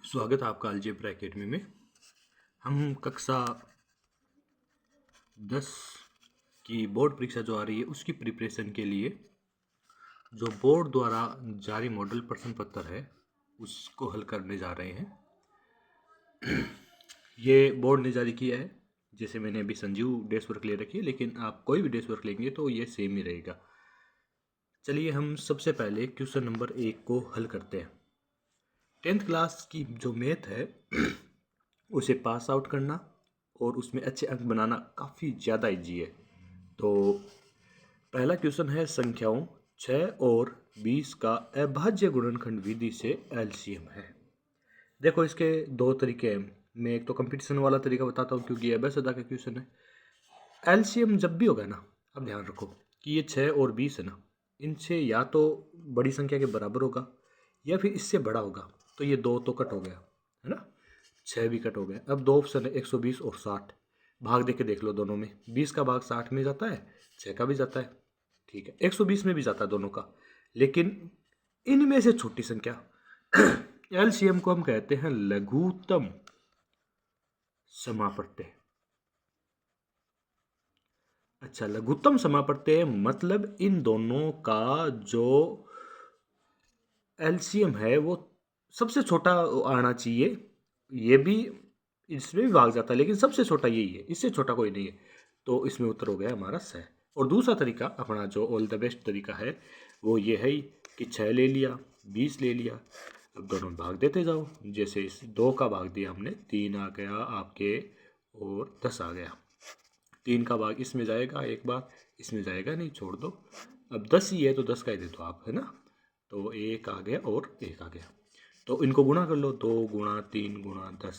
स्वागत है आपका अलजेब्रा एकेडमी में। हम कक्षा 10 की बोर्ड परीक्षा जो आ रही है उसकी प्रिपरेशन के लिए जो बोर्ड द्वारा जारी मॉडल प्रश्न पत्र है उसको हल करने जा रहे हैं। ये बोर्ड ने जारी किया है। जैसे मैंने अभी संजीव डेस्क वर्क ले रखी है, लेकिन आप कोई भी डेस्क वर्क लेंगे तो ये सेम ही रहेगा। चलिए हम सबसे पहले क्वेश्चन नंबर 1 को हल करते हैं। 10th क्लास की जो मैथ है उसे पास आउट करना और उसमें अच्छे अंक बनाना काफ़ी ज़्यादा ईजी है। तो पहला क्वेश्चन है संख्याओं 6 और 20 का अभाज्य गुणनखंड विधि से एलसीएम है। देखो इसके दो तरीके हैं। मैं एक तो कंपटीशन वाला तरीका बताता हूँ क्योंकि ये अभ्यास का क्वेश्चन है। एलसीएम जब भी होगा ना, अब ध्यान रखो कि ये 6 और 20 है ना, इनसे या तो बड़ी संख्या के बराबर होगा या फिर इससे बड़ा होगा। तो ये 2 तो कट हो गया है ना, 6 भी कट हो गया। अब 2 ऑप्शन है 120 और 60। भाग दे के देख लो, दोनों में 20 का भाग 60 में जाता है, 6 का भी जाता है, ठीक है, 120 में भी जाता है दोनों का। लेकिन इनमें से छोटी संख्या एलसीएम को हम कहते हैं लघुत्तम समापत्ति। अच्छा, लघुत्तम समापत्ति मतलब इन दोनों का जो एलसीएम है वो सबसे छोटा आना चाहिए। ये भी इसमें भी भाग जाता है लेकिन सबसे छोटा यही है, इससे छोटा कोई नहीं है। तो इसमें उत्तर हो गया हमारा 6। और दूसरा तरीका अपना जो ऑल द बेस्ट तरीका है वो ये है कि 6 ले लिया, 20 ले लिया, अब दोनों भाग देते जाओ। जैसे इस 2 का भाग दिया हमने, 3 आ गया आपके और 10 आ गया। 3 का भाग इसमें जाएगा एक बार, इसमें जाएगा नहीं, छोड़ दो। अब 10 ही है तो 10 का ही दे दो आप, है ना। तो 1 आ गया और 1 आ गया। तो इनको गुणा कर लो, 2 गुणा 3 गुणा 10,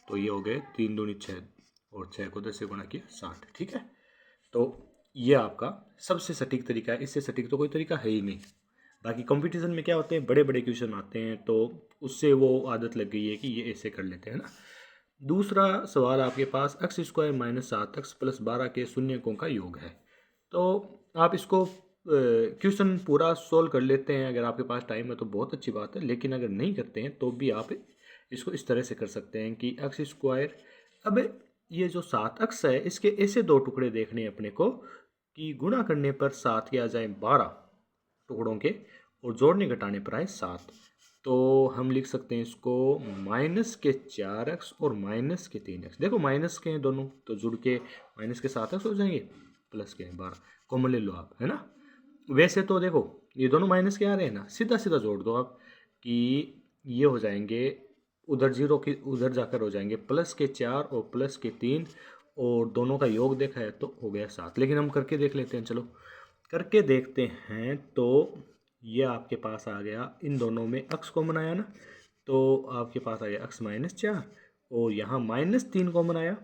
तो ये हो गए 3 दूनी 6 और 6 को 10 से गुणा किया 60। ठीक है, तो ये आपका सबसे सटीक तरीका है। इससे सटीक तो कोई तरीका है ही नहीं। बाकी कंपटीशन में क्या होते हैं, बड़े बड़े क्वेश्चन आते हैं तो उससे वो आदत लग गई है कि ये ऐसे कर लेते हैं ना। दूसरा सवाल आपके पास x² - 7x + 12 के शून्यकों का योग है। तो आप इसको क्वेश्चन पूरा सोल्व कर लेते हैं। अगर आपके पास टाइम है तो बहुत अच्छी बात है, लेकिन अगर नहीं करते हैं तो भी आप इसको इस तरह से कर सकते हैं कि x², अब ये जो 7x है इसके ऐसे 2 टुकड़े देखने हैं अपने को कि गुणा करने पर 7 के आ जाए 12 टुकड़ों के और जोड़ने घटाने पर आए 7। तो हम लिख सकते हैं इसको -4x और -3x। देखो माइनस के हैं दोनों तो जुड़ के -7x हो जाएंगे, प्लस के 12 कॉमन ले लो आप, है ना। वैसे तो देखो ये दोनों माइनस के आ रहे हैं ना, सीधा सीधा जोड़ दो आप कि ये हो जाएंगे उधर 0 की उधर जाकर हो जाएंगे +4 और +3 और दोनों का योग देखा है तो हो गया 7। लेकिन हम करके देख लेते हैं, चलो करके देखते हैं। तो ये आपके पास आ गया, इन दोनों में x कॉमन आया ना, तो आपके पास आ गया x -4 और यहाँ -3 कॉमन आया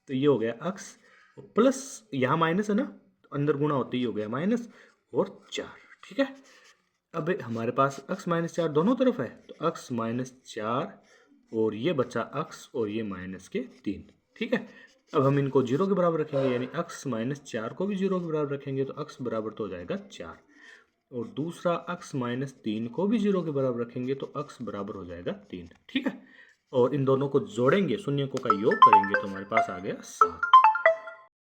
तो ये हो गया x प्लस, यहाँ माइनस है ना तो अंदर गुणा होते ही हो गया माइनस और 4। ठीक है, अब हमारे पास x -4 दोनों तरफ है तो x -4 और ये बचा x और ये -3। ठीक है, अब हम इनको 0 के बराबर रखेंगे, यानी x -4 को भी 0 के बराबर रखेंगे तो x बराबर तो हो जाएगा 4 और दूसरा x -3 को भी 0 के बराबर रखेंगे तो x बराबर हो जाएगा 3। ठीक है, और इन दोनों को जोड़ेंगे, शून्यकों का योग करेंगे तो हमारे पास आ गया 7।